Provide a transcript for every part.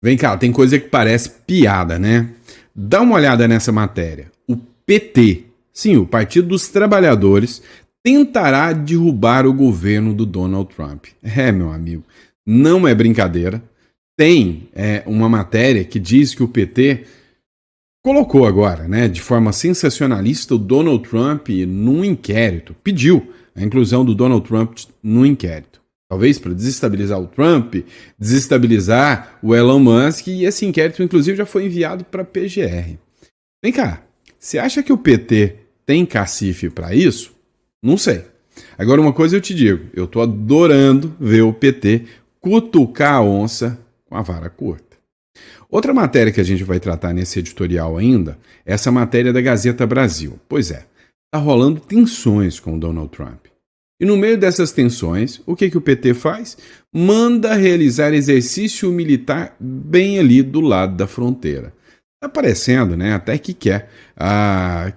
Vem cá, tem coisa que parece piada, né? Dá uma olhada nessa matéria. O PT, sim, o Partido dos Trabalhadores, tentará derrubar o governo do Donald Trump. É, meu amigo, não é brincadeira. Tem uma matéria que diz que o PT colocou agora, né, de forma sensacionalista, o Donald Trump num inquérito. Pediu a inclusão do Donald Trump no inquérito. Talvez para desestabilizar o Trump, desestabilizar o Elon Musk, e esse inquérito, inclusive, já foi enviado para a PGR. Vem cá, você acha que o PT tem cacife para isso? Não sei. Agora, uma coisa eu te digo, eu tô adorando ver o PT cutucar a onça com a vara curta. Outra matéria que a gente vai tratar nesse editorial ainda é essa matéria da Gazeta Brasil. Pois é, tá rolando tensões com o Donald Trump. E no meio dessas tensões, o que o PT faz? Manda realizar exercício militar bem ali do lado da fronteira. Tá parecendo, né, até que quer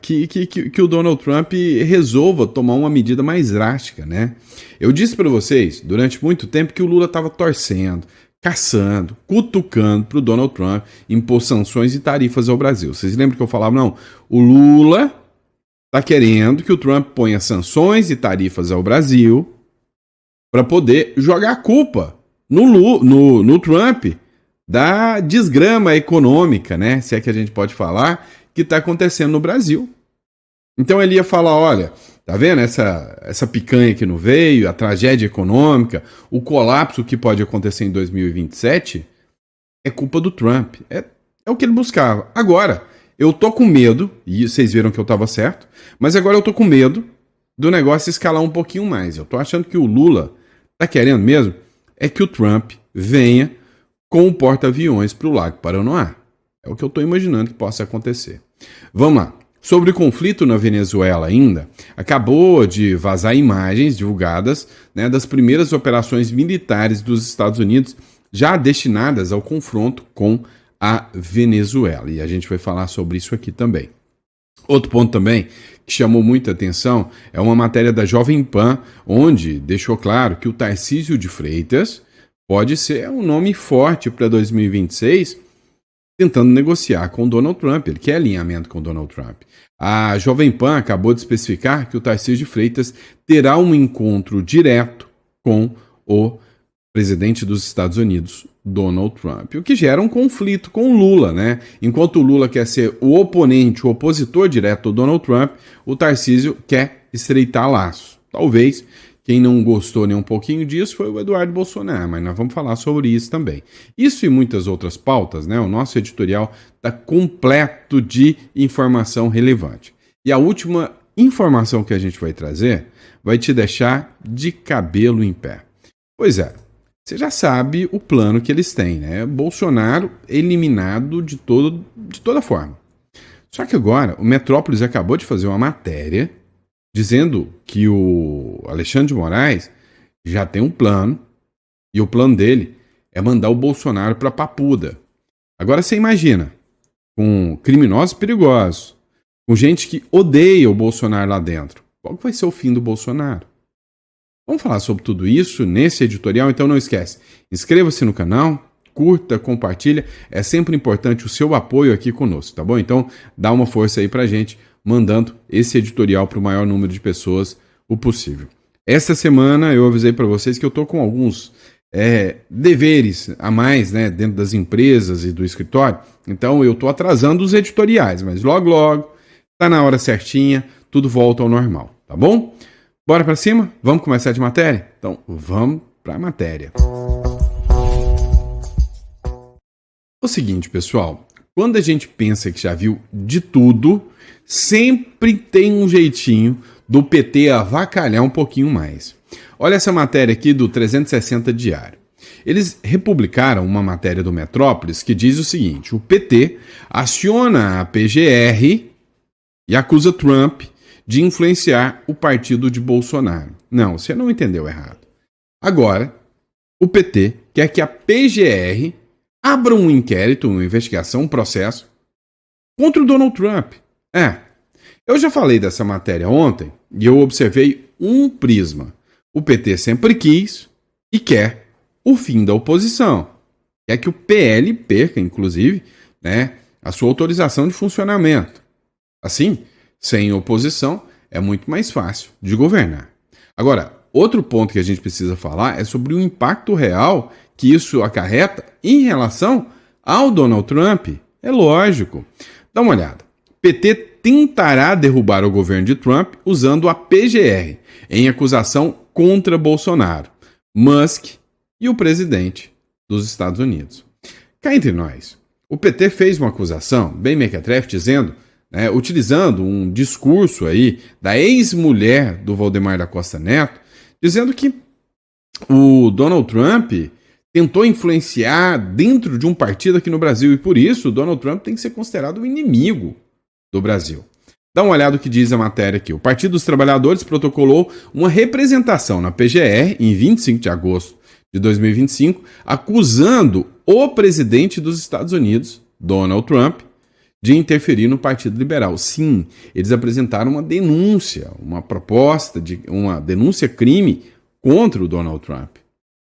que o Donald Trump resolva tomar uma medida mais drástica, né? Eu disse para vocês, durante muito tempo, que o Lula estava torcendo, caçando, cutucando para o Donald Trump impor sanções e tarifas ao Brasil. Vocês lembram que eu falava, não, o Lula está querendo que o Trump ponha sanções e tarifas ao Brasil para poder jogar a culpa no Trump da desgrama econômica, né? Se é que a gente pode falar, que está acontecendo no Brasil. Então ele ia falar, olha, tá vendo essa picanha que não veio, a tragédia econômica, o colapso que pode acontecer em 2027, é culpa do Trump. É o que ele buscava. Agora, eu tô com medo, e vocês viram que eu tava certo, mas agora eu tô com medo do negócio escalar um pouquinho mais. Eu tô achando que o Lula tá querendo mesmo é que o Trump venha com o porta-aviões para o Lago Paranoá. É o que eu estou imaginando que possa acontecer. Vamos lá. Sobre o conflito na Venezuela ainda, acabou de vazar imagens divulgadas, né, das primeiras operações militares dos Estados Unidos já destinadas ao confronto com a Venezuela. E a gente vai falar sobre isso aqui também. Outro ponto também que chamou muita atenção é uma matéria da Jovem Pan, onde deixou claro que o Tarcísio de Freitas pode ser um nome forte para 2026, tentando negociar com o Donald Trump. Ele quer alinhamento com o Donald Trump. A Jovem Pan acabou de especificar que o Tarcísio de Freitas terá um encontro direto com o presidente dos Estados Unidos, Donald Trump, o que gera um conflito com o Lula, né? Enquanto o Lula quer ser o oponente, o opositor direto do Donald Trump, o Tarcísio quer estreitar laços. Talvez quem não gostou nem um pouquinho disso foi o Eduardo Bolsonaro, mas nós vamos falar sobre isso também. Isso e muitas outras pautas, né? O nosso editorial está completo de informação relevante. E a última informação que a gente vai trazer vai te deixar de cabelo em pé. Pois é, você já sabe o plano que eles têm, né? Bolsonaro eliminado de toda forma. Só que agora o Metrópolis acabou de fazer uma matéria dizendo que o Alexandre de Moraes já tem um plano, e o plano dele é mandar o Bolsonaro para Papuda. Agora você imagina, com criminosos perigosos, com gente que odeia o Bolsonaro lá dentro, qual que vai ser o fim do Bolsonaro? Vamos falar sobre tudo isso nesse editorial, então não esquece, inscreva-se no canal, curta, compartilha, é sempre importante o seu apoio aqui conosco, tá bom? Então dá uma força aí pra gente, mandando esse editorial para o maior número de pessoas o possível. Essa semana eu avisei para vocês que eu estou com alguns deveres a mais, né, dentro das empresas e do escritório, então eu estou atrasando os editoriais, mas logo, tá na hora certinha, tudo volta ao normal, tá bom? Bora para cima? Vamos começar de matéria? Então vamos para a matéria. O seguinte, pessoal, quando a gente pensa que já viu de tudo, sempre tem um jeitinho do PT avacalhar um pouquinho mais. Olha essa matéria aqui do 360 Diário. Eles republicaram uma matéria do Metrópolis que diz o seguinte: o PT aciona a PGR e acusa Trump de influenciar o partido de Bolsonaro. Não, você não entendeu errado. Agora, o PT quer que a PGR abra um inquérito, uma investigação, um processo contra o Donald Trump. Eu já falei dessa matéria ontem e eu observei um prisma. O PT sempre quis e quer o fim da oposição. quer que o PL perca, inclusive, né, a sua autorização de funcionamento. Assim, sem oposição, é muito mais fácil de governar. Agora, outro ponto que a gente precisa falar é sobre o impacto real que isso acarreta em relação ao Donald Trump. É lógico. Dá uma olhada. PT tentará derrubar o governo de Trump usando a PGR em acusação contra Bolsonaro, Musk e o presidente dos Estados Unidos. Cá entre nós, o PT fez uma acusação bem mequetrefe dizendo, utilizando um discurso aí da ex-mulher do Valdemar da Costa Neto, dizendo que o Donald Trump tentou influenciar dentro de um partido aqui no Brasil e por isso o Donald Trump tem que ser considerado o inimigo do Brasil. Dá uma olhada no que diz a matéria aqui. O Partido dos Trabalhadores protocolou uma representação na PGR em 25 de agosto de 2025, acusando o presidente dos Estados Unidos, Donald Trump, de interferir no Partido Liberal. Sim, eles apresentaram uma denúncia, uma proposta de uma denúncia-crime contra o Donald Trump.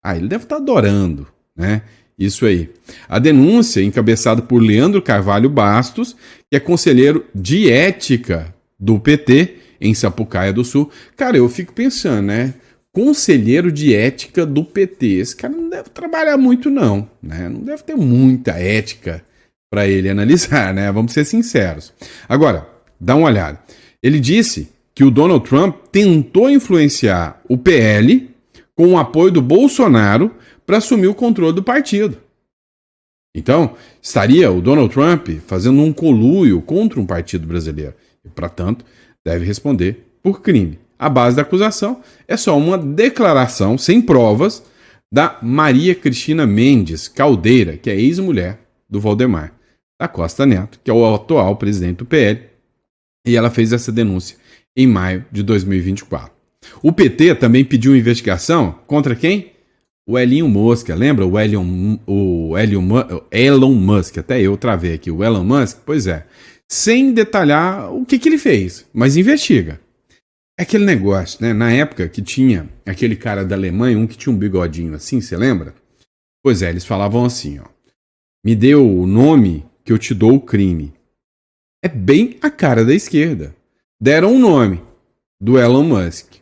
Ele deve estar adorando, né? Isso aí. A denúncia, encabeçada por Leandro Carvalho Bastos, que é conselheiro de ética do PT em Sapucaia do Sul. Cara, eu fico pensando, né? Conselheiro de ética do PT. Esse cara não deve trabalhar muito, não, né? Não deve ter muita ética para ele analisar, né? Vamos ser sinceros. Agora, dá uma olhada. Ele disse que o Donald Trump tentou influenciar o PL com o apoio do Bolsonaro para assumir o controle do partido. Então, estaria o Donald Trump fazendo um conluio contra um partido brasileiro e, portanto, deve responder por crime. A base da acusação é só uma declaração sem provas da Maria Cristina Mendes Caldeira, que é ex-mulher do Valdemar da Costa Neto, que é o atual presidente do PL, e ela fez essa denúncia em maio de 2024. O PT também pediu investigação contra quem? O Elon Musk, lembra o Elon Musk, até eu travei aqui, o Elon Musk, pois é, sem detalhar o que ele fez, mas investiga. É aquele negócio, né, na época que tinha aquele cara da Alemanha, um que tinha um bigodinho assim, você lembra? Pois é, eles falavam assim, ó, me dê o nome que eu te dou o crime. É bem a cara da esquerda. Deram um nome do Elon Musk.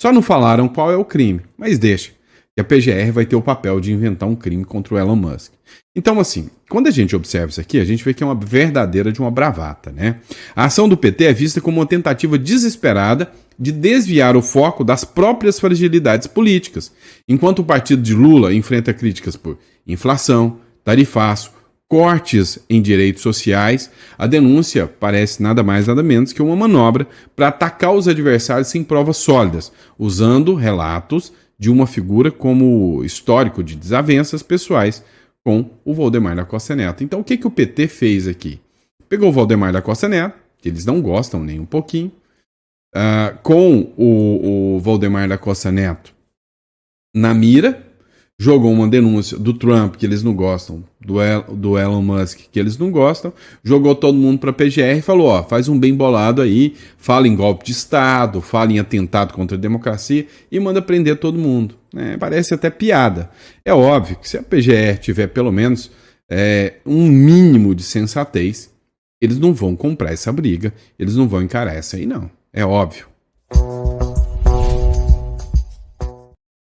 Só não falaram qual é o crime, mas deixa. Que a PGR vai ter o papel de inventar um crime contra o Elon Musk. Então, assim, quando a gente observa isso aqui, a gente vê que é uma verdadeira de uma bravata, né? A ação do PT é vista como uma tentativa desesperada de desviar o foco das próprias fragilidades políticas, enquanto o partido de Lula enfrenta críticas por inflação, tarifaço, cortes em direitos sociais, a denúncia parece nada mais nada menos que uma manobra para atacar os adversários sem provas sólidas, usando relatos de uma figura como histórico de desavenças pessoais com o Valdemar da Costa Neto. Então o que o PT fez aqui? Pegou o Valdemar da Costa Neto, que eles não gostam nem um pouquinho, com o Valdemar da Costa Neto na mira, jogou uma denúncia do Trump, que eles não gostam, do Elon Musk, que eles não gostam, jogou todo mundo para a PGR e falou, faz um bem bolado aí, fala em golpe de Estado, fala em atentado contra a democracia e manda prender todo mundo. Parece até piada. É óbvio que se a PGR tiver pelo menos um mínimo de sensatez, eles não vão comprar essa briga, eles não vão encarar essa aí não. É óbvio.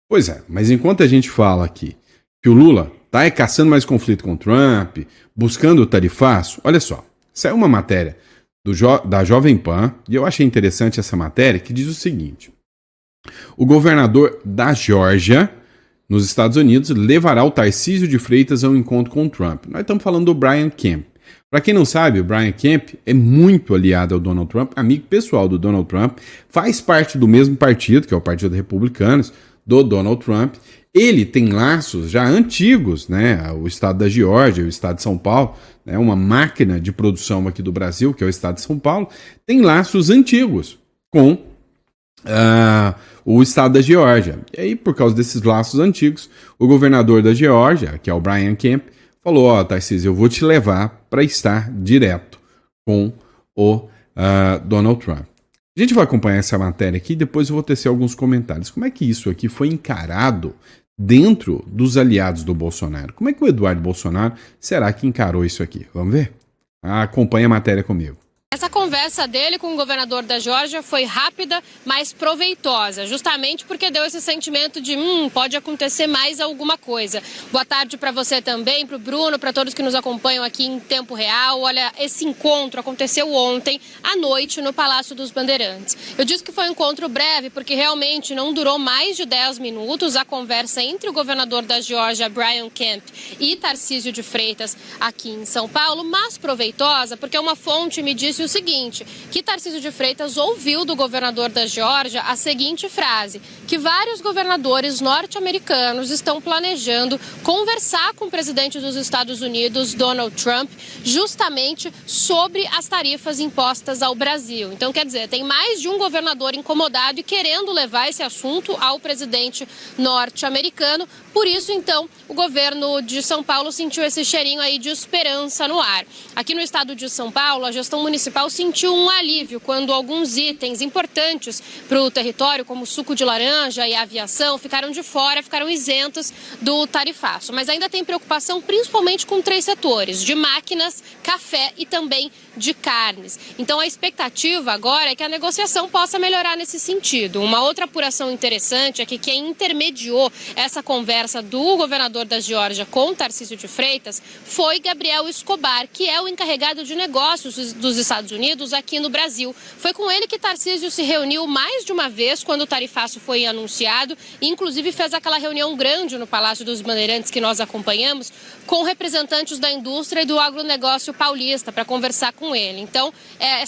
Pois é, mas enquanto a gente fala aqui que o Lula está caçando mais conflito com o Trump, buscando o tarifaço, olha só, saiu uma matéria da Jovem Pan, e eu achei interessante essa matéria, que diz o seguinte: o governador da Geórgia, nos Estados Unidos, levará o Tarcísio de Freitas a um encontro com o Trump. Nós estamos falando do Brian Kemp. Para quem não sabe, o Brian Kemp é muito aliado ao Donald Trump, amigo pessoal do Donald Trump, faz parte do mesmo partido, que é o Partido Republicanos, do Donald Trump. Ele tem laços já antigos, né? O estado da Geórgia, o estado de São Paulo, né? Uma máquina de produção aqui do Brasil, que é o estado de São Paulo, tem laços antigos com o estado da Geórgia. E aí, por causa desses laços antigos, o governador da Geórgia, que é o Brian Kemp, falou, Tarcísio, eu vou te levar para estar direto com o Donald Trump. A gente vai acompanhar essa matéria aqui e depois eu vou tecer alguns comentários. Como é que isso aqui foi encarado dentro dos aliados do Bolsonaro. Como é que o Eduardo Bolsonaro será que encarou isso aqui? Vamos ver? Acompanhe a matéria comigo. Essa conversa dele com o governador da Geórgia foi rápida, mas proveitosa, justamente porque deu esse sentimento de pode acontecer mais alguma coisa. Boa tarde para você também, para o Bruno, para todos que nos acompanham aqui em tempo real. Olha, esse encontro aconteceu ontem à noite no Palácio dos Bandeirantes. Eu disse que foi um encontro breve porque realmente não durou mais de 10 minutos a conversa entre o governador da Geórgia, Brian Kemp, e Tarcísio de Freitas aqui em São Paulo, mas proveitosa porque uma fonte me disse o seguinte, que Tarcísio de Freitas ouviu do governador da Geórgia a seguinte frase, que vários governadores norte-americanos estão planejando conversar com o presidente dos Estados Unidos, Donald Trump, justamente sobre as tarifas impostas ao Brasil. Então, quer dizer, tem mais de um governador incomodado e querendo levar esse assunto ao presidente norte-americano. Por isso, então, o governo de São Paulo sentiu esse cheirinho aí de esperança no ar. Aqui no estado de São Paulo, a gestão municipal sentiu um alívio quando alguns itens importantes para o território, como suco de laranja e aviação, ficaram de fora, ficaram isentos do tarifaço. Mas ainda tem preocupação principalmente com 3 setores, de máquinas, café e também de carnes. Então a expectativa agora é que a negociação possa melhorar nesse sentido. Uma outra apuração interessante é que quem intermediou essa conversa do governador da Geórgia com Tarcísio de Freitas foi Gabriel Escobar, que é o encarregado de negócios dos Estados Unidos aqui no Brasil. Foi com ele que Tarcísio se reuniu mais de uma vez quando o tarifaço foi anunciado e inclusive fez aquela reunião grande no Palácio dos Bandeirantes que nós acompanhamos com representantes da indústria e do agronegócio paulista para conversar com ele. Então,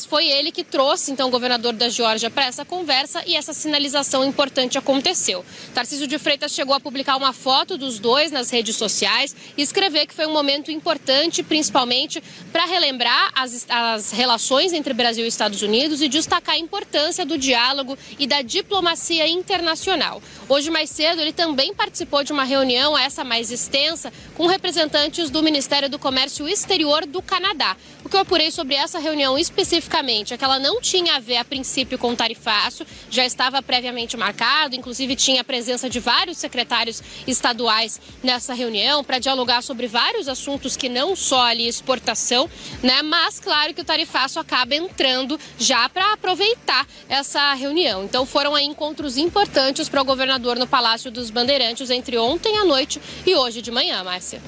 foi ele que trouxe então, o governador da Geórgia para essa conversa e essa sinalização importante aconteceu. Tarcísio de Freitas chegou a publicar uma foto dos dois nas redes sociais e escrever que foi um momento importante, principalmente para relembrar as relações entre Brasil e Estados Unidos e destacar a importância do diálogo e da diplomacia internacional. Hoje, mais cedo, ele também participou de uma reunião, essa mais extensa, com representantes do Ministério do Comércio Exterior do Canadá. O que eu apurei sobre essa reunião especificamente é que ela não tinha a ver, a princípio, com tarifaço, já estava previamente marcado, inclusive tinha a presença de vários secretários estaduais nessa reunião para dialogar sobre vários assuntos que não só ali exportação, né? Mas claro que o tarifaço acaba entrando já para aproveitar essa reunião. Então foram aí encontros importantes para o governador no Palácio dos Bandeirantes entre ontem à noite e hoje de manhã, Márcia.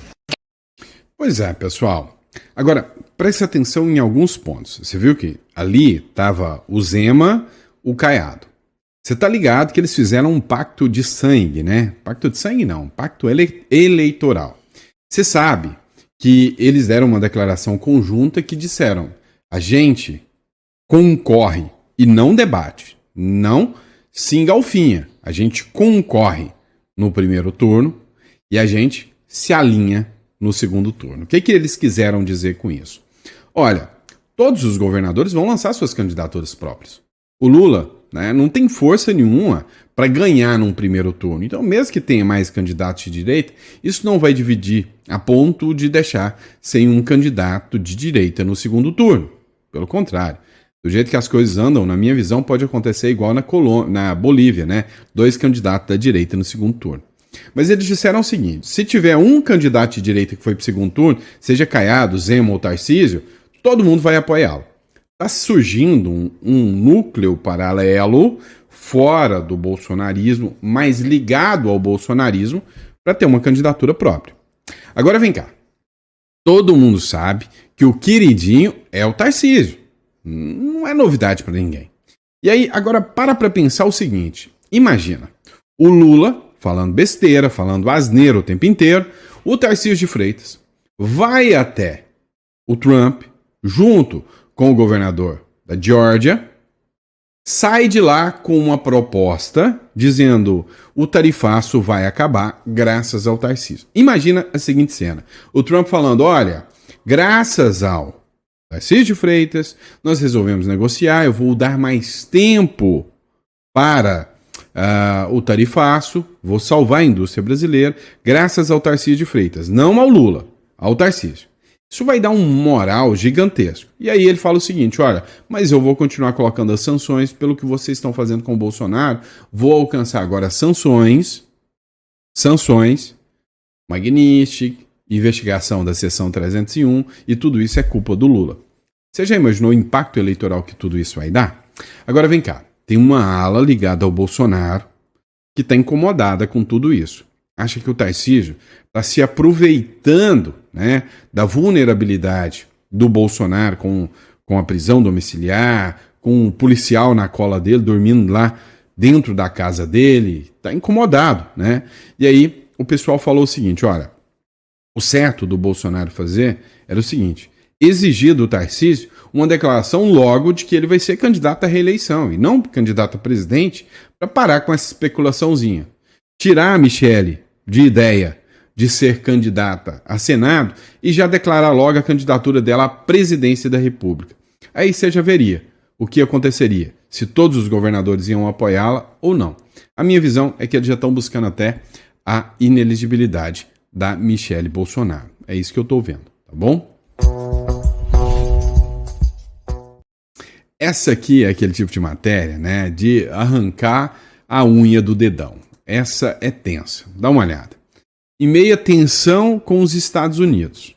Pois é, pessoal. Agora, preste atenção em alguns pontos. Você viu que ali estava o Zema, o Caiado. Você tá ligado que eles fizeram um pacto de sangue, né? Pacto de sangue não, pacto eleitoral. Você sabe que eles deram uma declaração conjunta que disseram: a gente concorre e não debate, não se engalfinha. A gente concorre no primeiro turno e a gente se alinha no segundo turno. O que eles quiseram dizer com isso? Olha, todos os governadores vão lançar suas candidaturas próprias. O Lula, né, não tem força nenhuma para ganhar num primeiro turno. Então, mesmo que tenha mais candidatos de direita, isso não vai dividir a ponto de deixar sem um candidato de direita no segundo turno. Pelo contrário, do jeito que as coisas andam, na minha visão, pode acontecer igual na Bolívia, né? 2 candidatos da direita no segundo turno. Mas eles disseram o seguinte: se tiver um candidato de direita que foi para o segundo turno, seja Caiado, Zema ou Tarcísio, todo mundo vai apoiá-lo. Está surgindo um núcleo paralelo fora do bolsonarismo, mais ligado ao bolsonarismo, para ter uma candidatura própria. Agora vem cá. Todo mundo sabe que o queridinho é o Tarcísio. Não é novidade para ninguém. E aí, agora para pensar o seguinte. Imagina, o Lula falando besteira, falando asneira o tempo inteiro, o Tarcísio de Freitas vai até o Trump, junto com o governador da Geórgia, sai de lá com uma proposta dizendo o tarifaço vai acabar graças ao Tarcísio. Imagina a seguinte cena. O Trump falando: olha, graças ao Tarcísio de Freitas, nós resolvemos negociar, eu vou dar mais tempo para o tarifaço, vou salvar a indústria brasileira, graças ao Tarcísio de Freitas. Não ao Lula, ao Tarcísio. Isso vai dar um moral gigantesco. E aí ele fala o seguinte: olha, mas eu vou continuar colocando as sanções pelo que vocês estão fazendo com o Bolsonaro, vou alcançar agora sanções sanções, Magnitsky, investigação da seção 301 e tudo isso é culpa do Lula. Você já imaginou o impacto eleitoral que tudo isso vai dar? Agora vem cá, tem uma ala ligada ao Bolsonaro que está incomodada com tudo isso. Acha que o Tarcísio está se aproveitando, né, da vulnerabilidade do Bolsonaro com a prisão domiciliar, com o policial na cola dele, dormindo lá dentro da casa dele, está incomodado, né? E aí o pessoal falou o seguinte, olha, o certo do Bolsonaro fazer era o seguinte, exigir do Tarcísio uma declaração logo de que ele vai ser candidato à reeleição e não candidato a presidente para parar com essa especulaçãozinha. Tirar a Michelle de ideia de ser candidata a Senado e já declarar logo a candidatura dela à presidência da República. Aí você já veria o que aconteceria, se todos os governadores iam apoiá-la ou não. A minha visão é que eles já estão buscando até a ineligibilidade da Michelle Bolsonaro. É isso que eu estou vendo, tá bom? Essa aqui é aquele tipo de matéria, né, de arrancar a unha do dedão. Essa é tensa. Dá uma olhada. Em meia tensão com os Estados Unidos.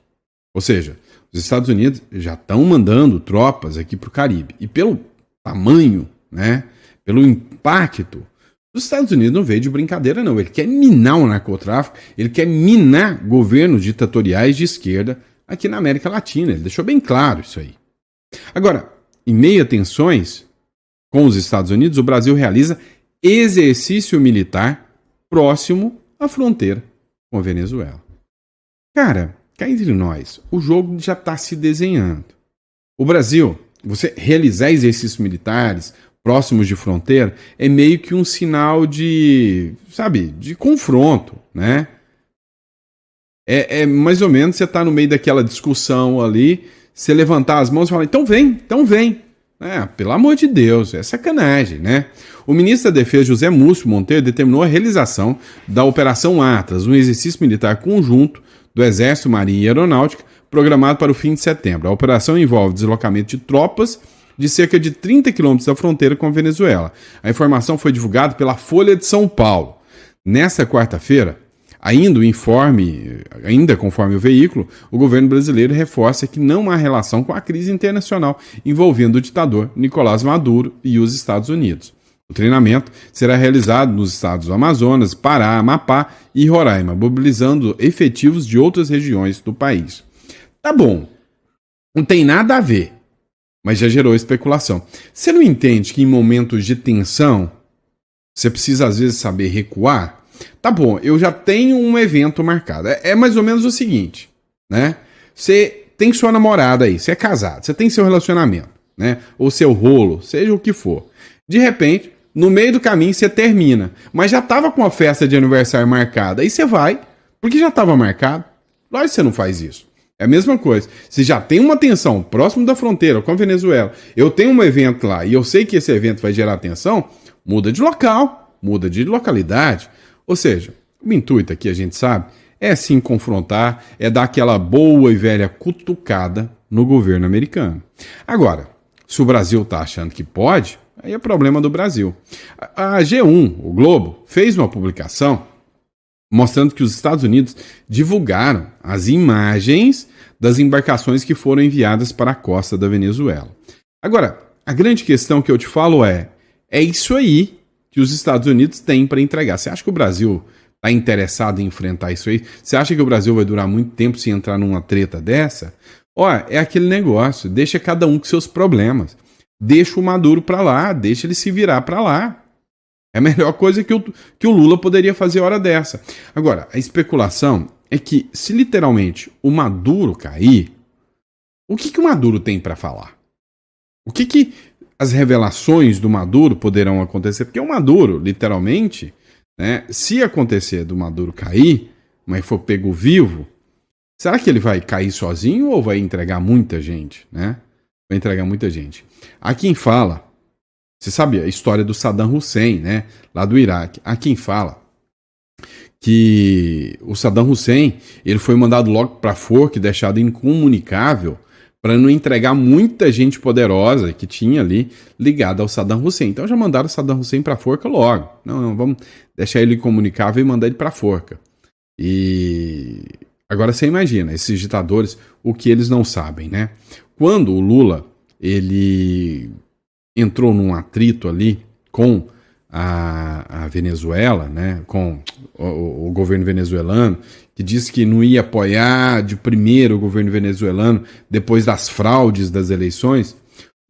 Ou seja, os Estados Unidos já estão mandando tropas aqui para o Caribe. E pelo tamanho, né, pelo impacto, os Estados Unidos não veio de brincadeira, não. Ele quer minar o narcotráfico, ele quer minar governos ditatoriais de esquerda aqui na América Latina. Ele deixou bem claro isso aí. Agora, em meio a tensões com os Estados Unidos, o Brasil realiza exercício militar próximo à fronteira com a Venezuela. Cara, cá entre nós, o jogo já está se desenhando. O Brasil, você realizar exercícios militares próximos de fronteira é meio que um sinal de, sabe, de confronto, né? É mais ou menos você tá no meio daquela discussão ali, você levantar as mãos e falar, então vem. Pelo amor de Deus, é sacanagem, né? O ministro da Defesa, José Múcio Monteiro, determinou a realização da Operação Atlas, um exercício militar conjunto do Exército, Marinha e Aeronáutica, programado para o fim de setembro. A operação envolve deslocamento de tropas de cerca de 30 quilômetros da fronteira com a Venezuela. A informação foi divulgada pela Folha de São Paulo. Nesta quarta-feira, ainda conforme o veículo, o governo brasileiro reforça que não há relação com a crise internacional envolvendo o ditador Nicolás Maduro e os Estados Unidos. O treinamento será realizado nos estados do Amazonas, Pará, Amapá e Roraima, mobilizando efetivos de outras regiões do país. Tá bom, não tem nada a ver, mas já gerou especulação. Você não entende que em momentos de tensão você precisa às vezes saber recuar? Tá bom, eu já tenho um evento marcado. É mais ou menos o seguinte, né? Você tem sua namorada aí, você é casado, você tem seu relacionamento, né? Ou seu rolo, seja o que for. De repente, no meio do caminho você termina, mas já tava com a festa de aniversário marcada. Aí você vai, porque já tava marcado. Lógico que você não faz isso. É a mesma coisa. Se já tem uma tensão próximo da fronteira com a Venezuela, eu tenho um evento lá e eu sei que esse evento vai gerar tensão, muda de local, muda de localidade. Ou seja, o intuito aqui, a gente sabe, é sim confrontar, é dar aquela boa e velha cutucada no governo americano. Agora, se o Brasil está achando que pode, aí é problema do Brasil. A G1, o Globo, fez uma publicação mostrando que os Estados Unidos divulgaram as imagens das embarcações que foram enviadas para a costa da Venezuela. Agora, a grande questão que eu te falo é isso aí que os Estados Unidos têm para entregar. Você acha que o Brasil está interessado em enfrentar isso aí? Você acha que o Brasil vai durar muito tempo se entrar numa treta dessa? Olha, é aquele negócio, deixa cada um com seus problemas. Deixa o Maduro para lá, deixa ele se virar para lá. É a melhor coisa que o Lula poderia fazer hora dessa. Agora, a especulação é que se literalmente o Maduro cair, o que o Maduro tem para falar? O que as revelações do Maduro poderão acontecer? Porque o Maduro, literalmente, né, se acontecer do Maduro cair, mas for pego vivo, será que ele vai cair sozinho ou vai entregar muita gente, né? Vai entregar muita gente. Há quem fala, você sabe a história do Saddam Hussein, né? Lá do Iraque. Há quem fala que o Saddam Hussein ele foi mandado logo para a forca e deixado incomunicável para não entregar muita gente poderosa que tinha ali ligada ao Saddam Hussein. Então já mandaram o Saddam Hussein para a forca logo. Não, vamos deixar ele incomunicável e mandar ele para a forca. E agora você imagina, esses ditadores, o que eles não sabem, né? Quando o Lula, ele entrou num atrito ali com a Venezuela, né, com o governo venezuelano, que disse que não ia apoiar de primeiro o governo venezuelano depois das fraudes das eleições,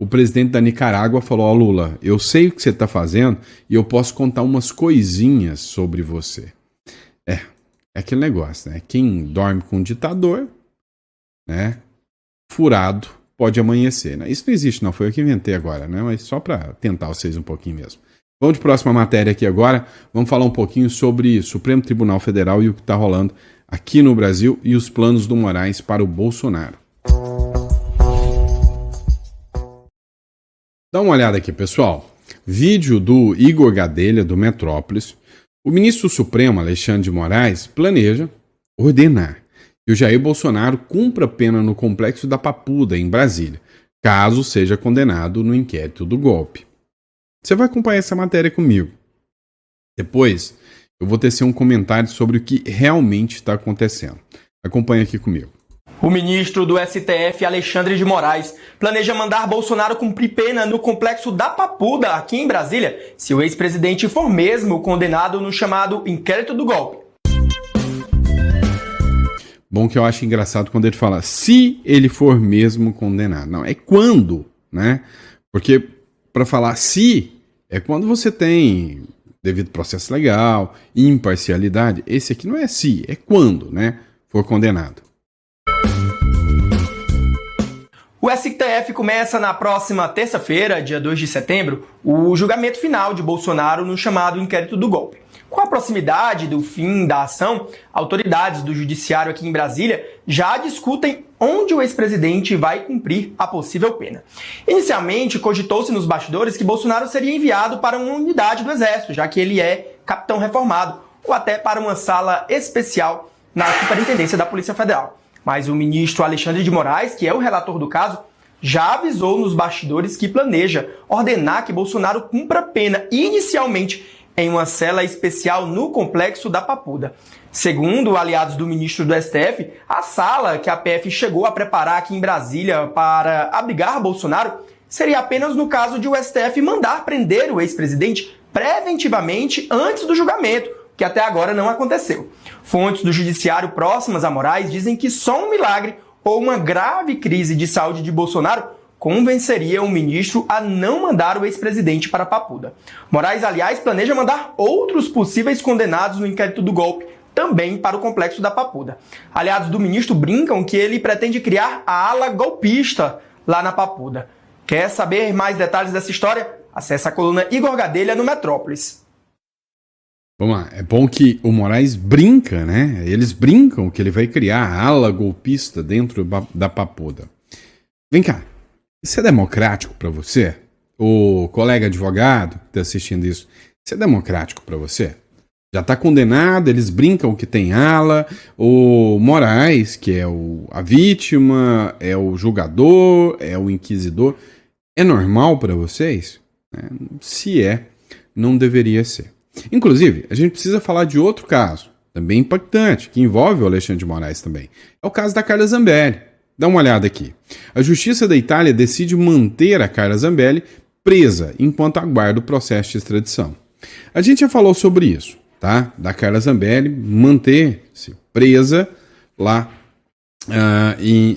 o presidente da Nicarágua falou: ó, Lula, eu sei o que você está fazendo e eu posso contar umas coisinhas sobre você. É aquele negócio, né? Quem dorme com um ditador, né, furado, pode amanhecer, né? Isso não existe, não. Foi eu que inventei agora, né? Mas só para tentar vocês um pouquinho mesmo. Vamos de próxima matéria aqui agora. Vamos falar um pouquinho sobre Supremo Tribunal Federal e o que está rolando aqui no Brasil e os planos do Moraes para o Bolsonaro. Dá uma olhada aqui, pessoal. Vídeo do Igor Gadelha, do Metrópolis. O ministro Supremo, Alexandre de Moraes, planeja ordenar que o Jair Bolsonaro cumpra pena no complexo da Papuda, em Brasília, caso seja condenado no inquérito do golpe. Você vai acompanhar essa matéria comigo. Depois, eu vou tecer um comentário sobre o que realmente está acontecendo. Acompanha aqui comigo. O ministro do STF, Alexandre de Moraes, planeja mandar Bolsonaro cumprir pena no complexo da Papuda, aqui em Brasília, se o ex-presidente for mesmo condenado no chamado inquérito do golpe. Bom que eu acho engraçado quando ele fala se ele for mesmo condenado. Não, é quando, né? Porque para falar se, é quando você tem devido processo legal, imparcialidade. Esse aqui não é se, é quando, né? For condenado. O STF começa na próxima terça-feira, dia 2 de setembro, o julgamento final de Bolsonaro no chamado inquérito do golpe. Com a proximidade do fim da ação, autoridades do judiciário aqui em Brasília já discutem onde o ex-presidente vai cumprir a possível pena. Inicialmente, cogitou-se nos bastidores que Bolsonaro seria enviado para uma unidade do Exército, já que ele é capitão reformado, ou até para uma sala especial na Superintendência da Polícia Federal. Mas o ministro Alexandre de Moraes, que é o relator do caso, já avisou nos bastidores que planeja ordenar que Bolsonaro cumpra pena inicialmente em uma cela especial no complexo da Papuda. Segundo aliados do ministro do STF, a sala que a PF chegou a preparar aqui em Brasília para abrigar Bolsonaro seria apenas no caso de o STF mandar prender o ex-presidente preventivamente antes do julgamento, que até agora não aconteceu. Fontes do judiciário próximas a Moraes dizem que só um milagre ou uma grave crise de saúde de Bolsonaro convenceria o ministro a não mandar o ex-presidente para a Papuda. Moraes, aliás, planeja mandar outros possíveis condenados no inquérito do golpe também para o complexo da Papuda. Aliados do ministro brincam que ele pretende criar a ala golpista lá na Papuda. Quer saber mais detalhes dessa história? Acesse a coluna Igor Gadelha no Metrópolis. Vamos lá, é bom que o Moraes brinca, né? Eles brincam que ele vai criar a ala golpista dentro da Papuda. Vem cá, isso é democrático para você? O colega advogado que está assistindo isso, isso é democrático para você? Já está condenado, eles brincam que tem ala, o Moraes, que é a vítima, é o julgador, é o inquisidor. É normal para vocês? Se é, não deveria ser. Inclusive, a gente precisa falar de outro caso, também impactante, que envolve o Alexandre de Moraes também. É o caso da Carla Zambelli. Dá uma olhada aqui. A Justiça da Itália decide manter a Carla Zambelli presa enquanto aguarda o processo de extradição. A gente já falou sobre isso, tá? Da Carla Zambelli manter-se presa lá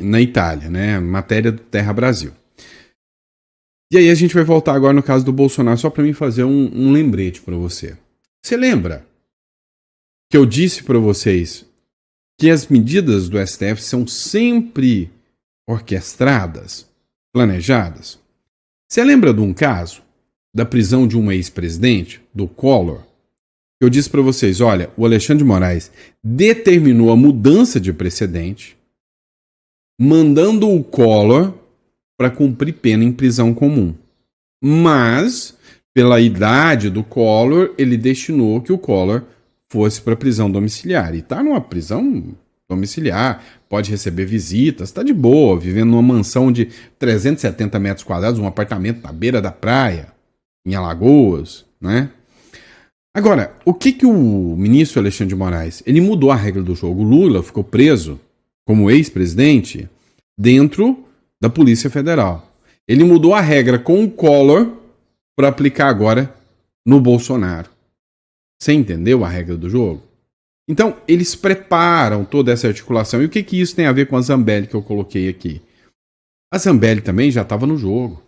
na Itália, né? Matéria do Terra Brasil. E aí a gente vai voltar agora no caso do Bolsonaro, só para mim fazer um lembrete para você. Você lembra que eu disse para vocês que as medidas do STF são sempre orquestradas, planejadas? Você lembra de um caso da prisão de um ex-presidente, do Collor? Eu disse para vocês, olha, o Alexandre de Moraes determinou a mudança de precedente, mandando o Collor para cumprir pena em prisão comum. Mas, pela idade do Collor, ele destinou que o Collor fosse para prisão domiciliar. E está numa prisão domiciliar, pode receber visitas, tá de boa, vivendo numa mansão de 370 metros quadrados, um apartamento na beira da praia, em Alagoas, né? Agora, o que o ministro Alexandre de Moraes, ele mudou a regra do jogo. O Lula ficou preso como ex-presidente dentro da Polícia Federal. Ele mudou a regra com o Collor para aplicar agora no Bolsonaro. Você entendeu a regra do jogo? Então, eles preparam toda essa articulação. E o que isso tem a ver com a Zambelli que eu coloquei aqui? A Zambelli também já estava no jogo.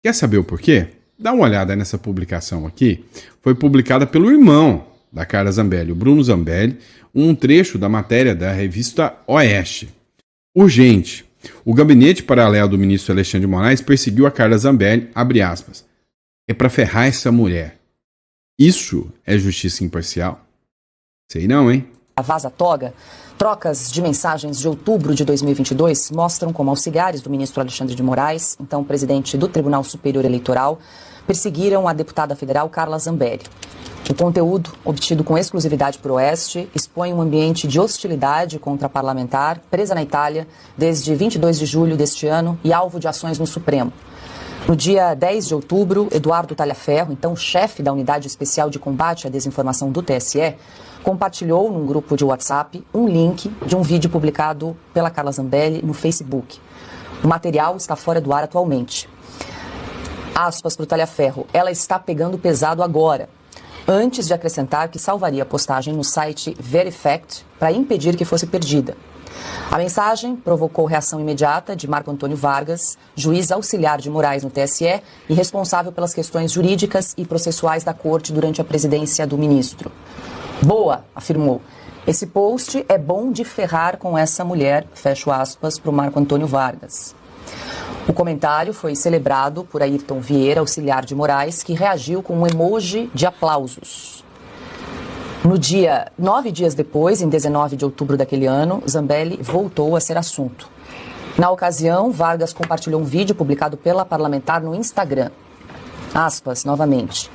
Quer saber o porquê? Dá uma olhada nessa publicação aqui. Foi publicada pelo irmão da Carla Zambelli, o Bruno Zambelli, um trecho da matéria da revista Oeste. Urgente. O gabinete paralelo do ministro Alexandre de Moraes perseguiu a Carla Zambelli, abre aspas. É para ferrar essa mulher. Isso é justiça imparcial? Sei não, hein? A Vaza Toga, trocas de mensagens de outubro de 2022 mostram como auxiliares do ministro Alexandre de Moraes, então presidente do Tribunal Superior Eleitoral, perseguiram a deputada federal Carla Zambelli. O conteúdo, obtido com exclusividade por Oeste, expõe um ambiente de hostilidade contra a parlamentar, presa na Itália desde 22 de julho deste ano e alvo de ações no Supremo. No dia 10 de outubro, Eduardo Talhaferro, então chefe da Unidade Especial de Combate à Desinformação do TSE, compartilhou num grupo de WhatsApp um link de um vídeo publicado pela Carla Zambelli no Facebook. O material está fora do ar atualmente. Aspas para o Talhaferro, ela está pegando pesado agora, antes de acrescentar que salvaria a postagem no site Verifact para impedir que fosse perdida. A mensagem provocou reação imediata de Marco Antônio Vargas, juiz auxiliar de Moraes no TSE e responsável pelas questões jurídicas e processuais da corte durante a presidência do ministro. Boa, afirmou. Esse post é bom de ferrar com essa mulher, fecho aspas, para o Marco Antônio Vargas. O comentário foi celebrado por Ayrton Vieira, auxiliar de Moraes, que reagiu com um emoji de aplausos. No dia 9 dias depois, em 19 de outubro daquele ano, Zambelli voltou a ser assunto. Na ocasião, Vargas compartilhou um vídeo publicado pela parlamentar no Instagram. Aspas, novamente.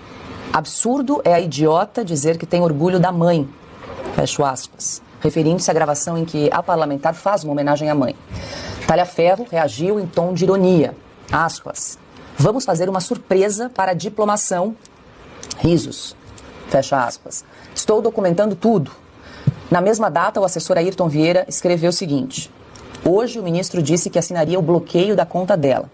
Absurdo é a idiota dizer que tem orgulho da mãe. Fecho aspas. Referindo-se à gravação em que a parlamentar faz uma homenagem à mãe. Talhaferro reagiu em tom de ironia. Aspas. Vamos fazer uma surpresa para a diplomação. Risos. Fecha aspas. Estou documentando tudo. Na mesma data, o assessor Ayrton Vieira escreveu o seguinte. Hoje o ministro disse que assinaria o bloqueio da conta dela.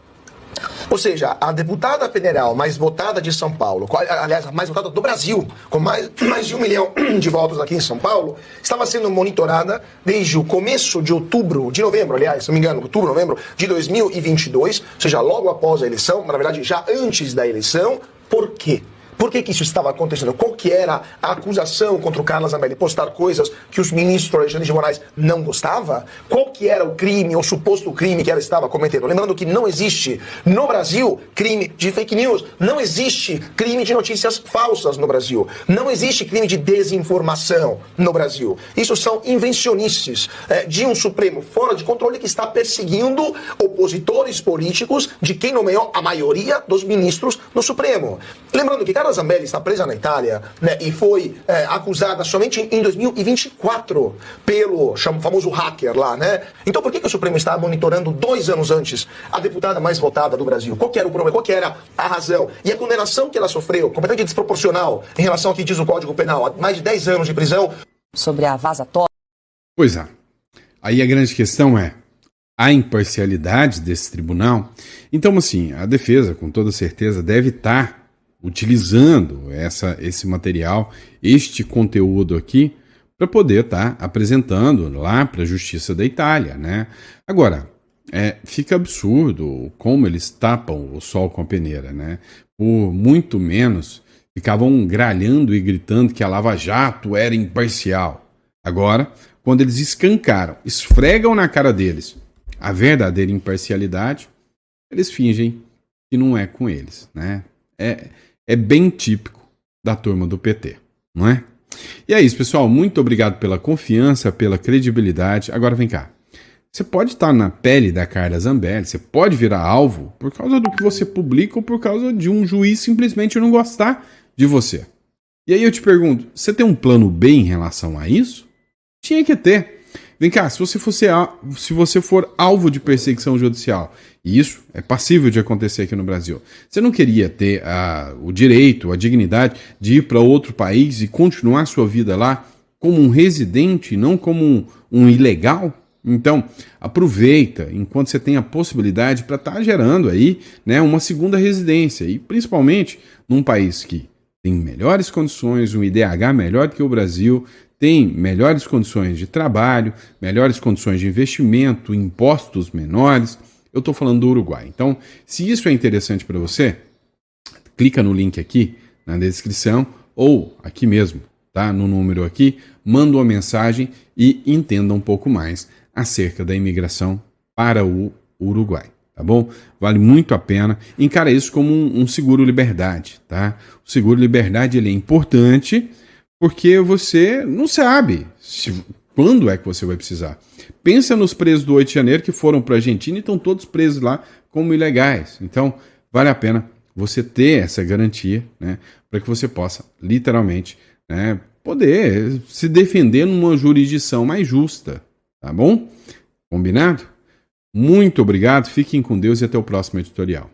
Ou seja, a deputada federal mais votada de São Paulo, aliás, a mais votada do Brasil, com mais de 1 milhão de votos aqui em São Paulo, estava sendo monitorada desde o começo de novembro, aliás, se não me engano, novembro de 2022, ou seja, logo após a eleição, na verdade já antes da eleição. Por quê? Por que isso estava acontecendo? Qual que era a acusação contra o Carla Zambelli? Postar coisas que os ministros Alexandre de Moraes não gostavam? Qual que era o crime, ou suposto crime que ela estava cometendo? Lembrando que não existe no Brasil crime de fake news. Não existe crime de notícias falsas no Brasil. Não existe crime de desinformação no Brasil. Isso são invencionices de um Supremo fora de controle que está perseguindo opositores políticos de quem nomeou a maioria dos ministros no Supremo. Lembrando que Carla Zambelli está presa na Itália, né, e foi acusada somente em 2024 pelo famoso hacker lá, né? Então por que o Supremo está monitorando 2 anos antes a deputada mais votada do Brasil? Qual que era o problema? Qual que era a razão? E a condenação que ela sofreu, completamente desproporcional em relação ao que diz o Código Penal, mais de 10 anos de prisão. Sobre a Vaza Toga. Pois é. Aí a grande questão é a imparcialidade desse tribunal. Então, assim, a defesa, com toda certeza, deve estar utilizando esse material, este conteúdo aqui, para poder estar apresentando lá para a Justiça da Itália, né? Agora, fica absurdo como eles tapam o sol com a peneira, né? Por muito menos, ficavam gralhando e gritando que a Lava Jato era imparcial. Agora, quando eles escancaram, esfregam na cara deles a verdadeira imparcialidade, eles fingem que não é com eles, né? É bem típico da turma do PT, não é? E é isso, pessoal. Muito obrigado pela confiança, pela credibilidade. Agora vem cá. Você pode estar na pele da Carla Zambelli, você pode virar alvo por causa do que você publica ou por causa de um juiz simplesmente não gostar de você. E aí eu te pergunto, você tem um plano B em relação a isso? Tinha que ter. Vem cá, se você for alvo de perseguição judicial, e isso é passível de acontecer aqui no Brasil, você não queria ter o direito, a dignidade de ir para outro país e continuar sua vida lá como um residente, não como um ilegal? Então, aproveita enquanto você tem a possibilidade para estar gerando aí, né, uma segunda residência, e principalmente num país que tem melhores condições, um IDH melhor que o Brasil, tem melhores condições de trabalho, melhores condições de investimento, impostos menores. Eu estou falando do Uruguai. Então, se isso é interessante para você, clica no link aqui na descrição ou aqui mesmo, tá? No número aqui, manda uma mensagem e entenda um pouco mais acerca da imigração para o Uruguai, tá bom? Vale muito a pena. Encara isso como um seguro-liberdade, tá? O seguro-liberdade ele é importante porque você não sabe quando é que você vai precisar. Pensa nos presos do 8 de janeiro que foram para a Argentina e estão todos presos lá como ilegais. Então, vale a pena você ter essa garantia, né, para que você possa, literalmente, né, poder se defender numa jurisdição mais justa. Tá bom? Combinado? Muito obrigado, fiquem com Deus e até o próximo editorial.